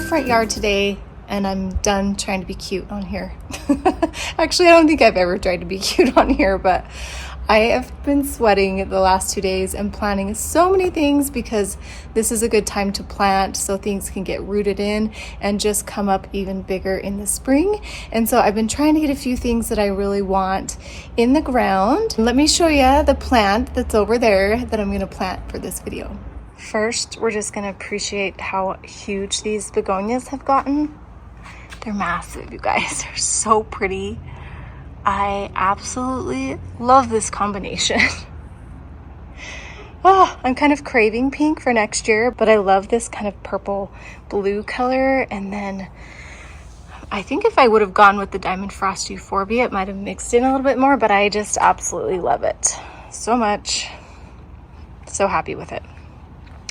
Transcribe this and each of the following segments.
front yard today and I'm done trying to be cute on here. Actually, I don't think I've ever tried to be cute on here, but I have been sweating the last 2 days and planting so many things because this is a good time to plant so things can get rooted in and just come up even bigger in the spring. And so I've been trying to get a few things that I really want in the ground. Let me show you the plant that's over there that I'm gonna plant for this video. First, we're just gonna appreciate how huge these begonias have gotten. They're massive, you guys. They're so pretty. I absolutely love this combination. Oh, I'm kind of craving pink for next year, but I love this kind of purple blue color. And then I think if I would have gone with the Diamond Frost Euphorbia, it might have mixed in a little bit more, but I just absolutely love it so much. So happy with it.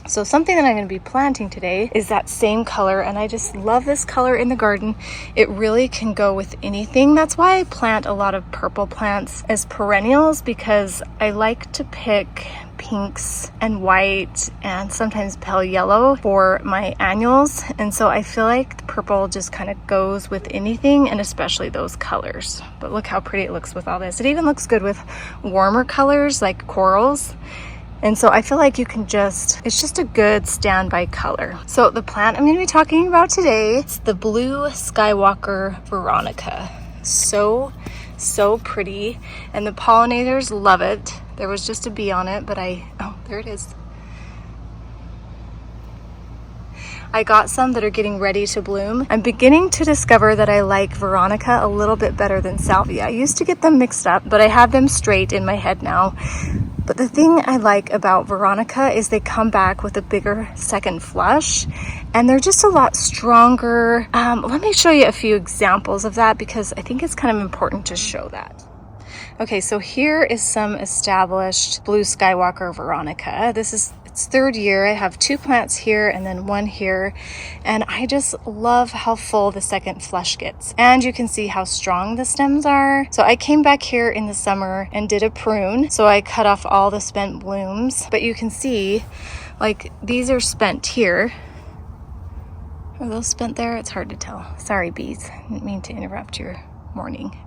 So something that I'm going to be planting today is that same color, and I just love this color in the garden. It really can go with anything. That's why I plant a lot of purple plants as perennials, because I like to pick pinks and white and sometimes pale yellow for my annuals. And so I feel like the purple just kind of goes with anything, and especially those colors. But look how pretty it looks with all this. It even looks good with warmer colors like corals. And so I feel like you can it's just a good standby color. So the plant I'm going to be talking about today, it's the blue Skywalker Veronica. So pretty. And the pollinators love it. There was just a bee on it, but oh, there it is. I got some that are getting ready to bloom. I'm beginning to discover that I like Veronica a little bit better than Salvia. I used to get them mixed up, but I have them straight in my head now. But the thing I like about Veronica is they come back with a bigger second flush, and they're just a lot stronger. Let me show you a few examples of that because I think it's kind of important to show that. Okay, so here is some established blue Skywalker Veronica. This is its third year. I have 2 plants here and then 1 here. And I just love how full the second flush gets. And you can see how strong the stems are. So I came back here in the summer and did a prune. So I cut off all the spent blooms. But you can see, like, these are spent here. Are those spent there? It's hard to tell. Sorry, bees. I didn't mean to interrupt your morning.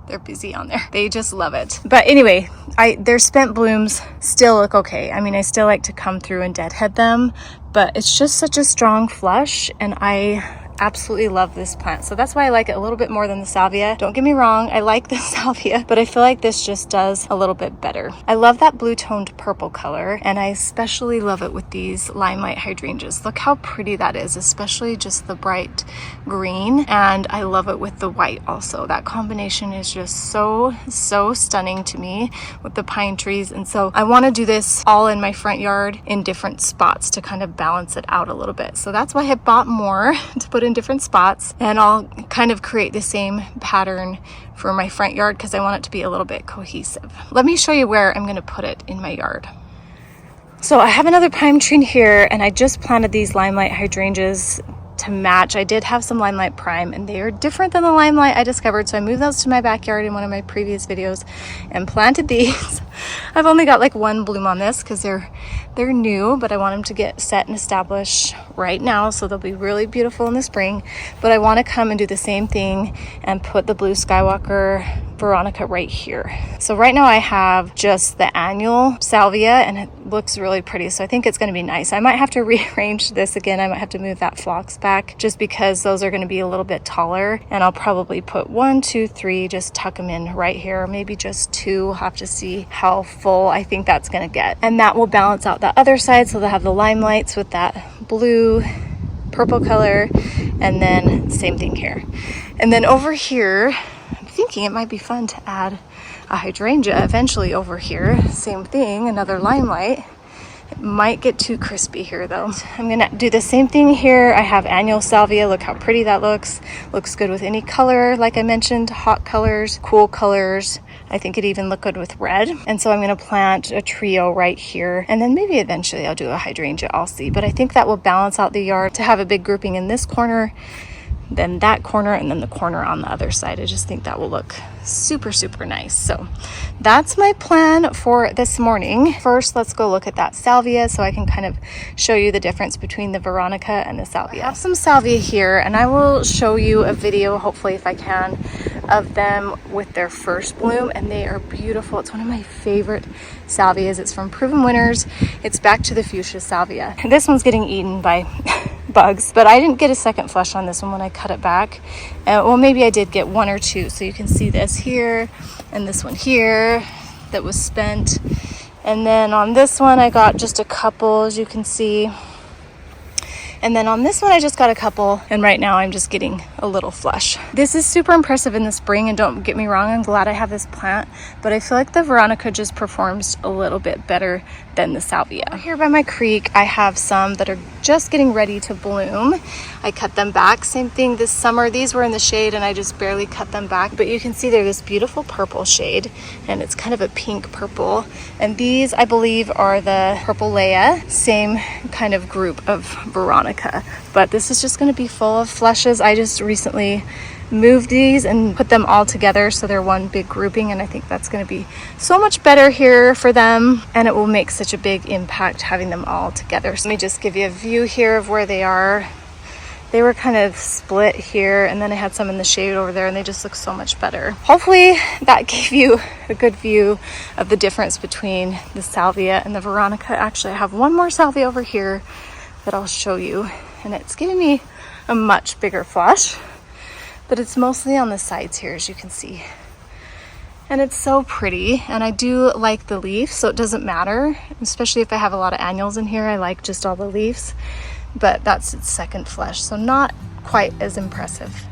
They're busy on there. They just love it. But anyway, their spent blooms still look okay. I mean, I still like to come through and deadhead them, but it's just such a strong flush, and I absolutely love this plant. So that's why I like it a little bit more than the Salvia. Don't get me wrong, I like the Salvia, but I feel like this just does a little bit better. I love that blue toned purple color, and I especially love it with these limelight hydrangeas. Look how pretty that is, especially just the bright green, and I love it with the white also. That combination is just so stunning to me with the pine trees. And so I want to do this all in my front yard in different spots to kind of balance it out a little bit. So that's why I bought more to put in different spots, and I'll kind of create the same pattern for my front yard because I want it to be a little bit cohesive. Let me show you where I'm going to put it in my yard. So I have another pine tree here, and I just planted these limelight hydrangeas to match. I did have some limelight prime, and they are different than the limelight I discovered, so I moved those to my backyard in one of my previous videos and planted these. I've only got like 1 bloom on this because they're new, but I want them to get set and established right now, so they'll be really beautiful in the spring. But I want to come and do the same thing and put the blue Skywalker Veronica right here. So right now I have just the annual Salvia, and it looks really pretty, so I think it's going to be nice. I might have to rearrange this again. I might have to move that phlox back just because those are going to be a little bit taller, and I'll probably put 1, 2, 3, just tuck them in right here, maybe just 2. We'll have to see how full I think that's going to get, and that will balance out the other side, so they'll have the limelights with that blue purple color, and then same thing here. And then over here, I'm thinking it might be fun to add a hydrangea eventually over here. Same thing, another limelight. It might get too crispy here though. I'm gonna do the same thing here. I have annual Salvia. Look how pretty that looks. Looks good with any color, like I mentioned, hot colors, cool colors. I think it even looked good with red. And so I'm gonna plant a trio right here, and then maybe eventually I'll do a hydrangea, I'll see. But I think that will balance out the yard to have a big grouping in this corner, then that corner, and then the corner on the other side. I just think that will look super, super nice. So that's my plan for this morning. First, let's go look at that salvia so I can kind of show you the difference between the Veronica and the salvia. I have some salvia here, and I will show you a video, hopefully if I can, of them with their first bloom, and they are beautiful. It's one of my favorite salvias. It's from Proven Winners. It's back to the fuchsia salvia. This one's getting eaten by bugs, but I didn't get a second flush on this one when I cut it back. Well, maybe I did get one or two. So you can see this here and this one here that was spent. And then on this one, I got just a couple, as you can see. And then on this one, I just got a couple, and right now I'm just getting a little flush. This is super impressive in the spring, and don't get me wrong, I'm glad I have this plant, but I feel like the Veronica just performs a little bit better than the salvia. Here by my creek, I have some that are just getting ready to bloom. I cut them back, same thing this summer. These were in the shade and I just barely cut them back, but you can see they're this beautiful purple shade, and it's kind of a pink purple. And these, I believe, are the Purple Leia, same kind of group of Veronica, but this is just going to be full of flushes. I just recently moved these and put them all together so they're one big grouping, and I think that's going to be so much better here for them, and it will make such a big impact having them all together. So let me just give you a view here of where they are. They were kind of split here, and then I had some in the shade over there, and they just look so much better. Hopefully that gave you a good view of the difference between the salvia and the Veronica. Actually, I have one more salvia over here that I'll show you, and it's giving me a much bigger flush, but it's mostly on the sides here, as you can see. And it's so pretty, and I do like the leaf, so it doesn't matter, especially if I have a lot of annuals in here. I like just all the leaves, but that's its second flush, so not quite as impressive.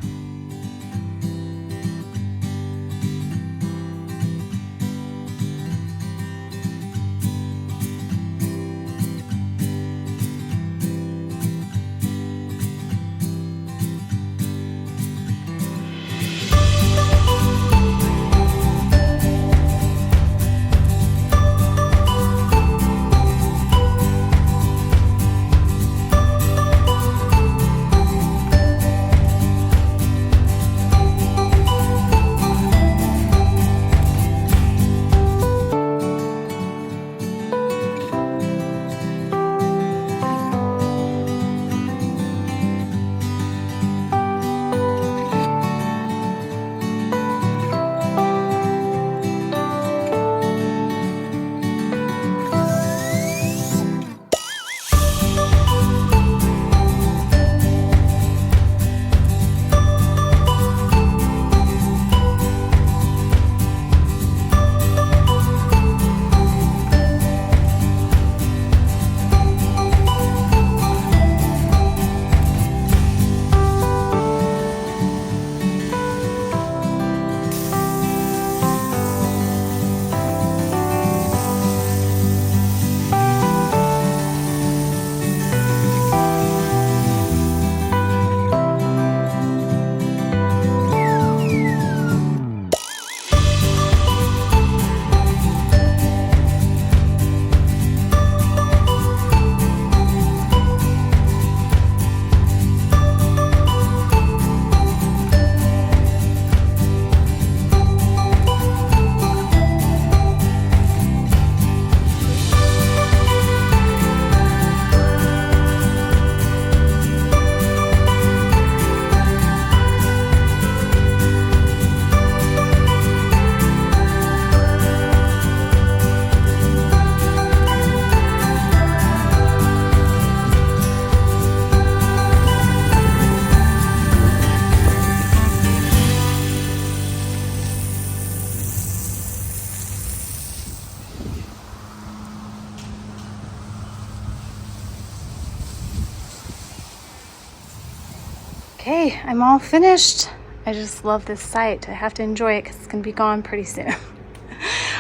Okay, I'm all finished. I just love this site. I have to enjoy it because it's gonna be gone pretty soon.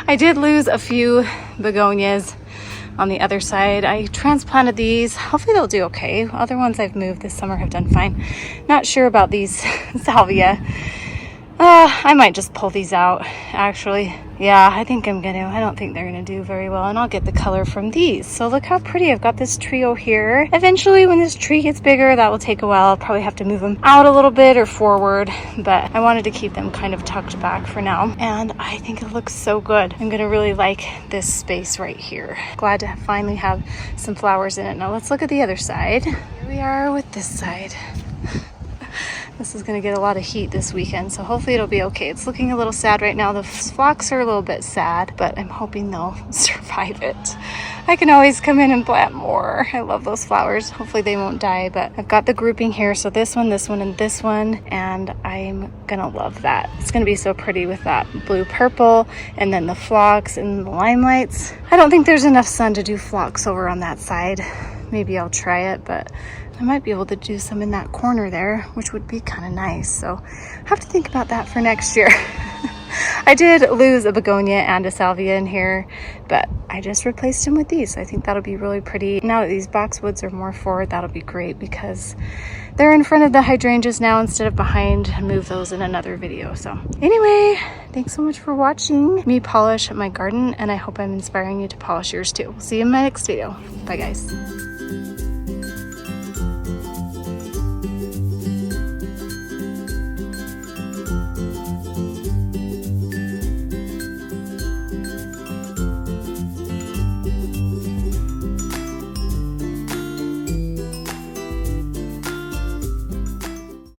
I did lose a few begonias on the other side. I transplanted these. Hopefully they'll do okay. Other ones I've moved this summer have done fine. Not sure about these salvia. I might just pull these out, actually. Yeah, I think I'm gonna. I don't think they're gonna do very well, and I'll get the color from these. So look how pretty. I've got this trio here. Eventually, when this tree gets bigger, that will take a while. I'll probably have to move them out a little bit or forward, but I wanted to keep them kind of tucked back for now, and I think it looks so good. I'm gonna really like this space right here. Glad to finally have some flowers in it. Now let's look at the other side. Here we are with this side. This is going to get a lot of heat this weekend, so hopefully it'll be okay. It's looking a little sad right now. The phlox are a little bit sad, but I'm hoping they'll survive it. I can always come in and plant more. I love those flowers. Hopefully they won't die, but I've got the grouping here. So this one, and this one, and I'm going to love that. It's going to be so pretty with that blue purple, and then the phlox and the limelights. I don't think there's enough sun to do phlox over on that side. Maybe I'll try it, but I might be able to do some in that corner there, which would be kind of nice. So I have to think about that for next year. I did lose a begonia and a salvia in here, but I just replaced them with these. I think that'll be really pretty. Now that these boxwoods are more forward, that'll be great because they're in front of the hydrangeas now instead of behind. I'll move those in another video. So anyway, thanks so much for watching me polish my garden, and I hope I'm inspiring you to polish yours too. We'll see you in my next video. Bye guys.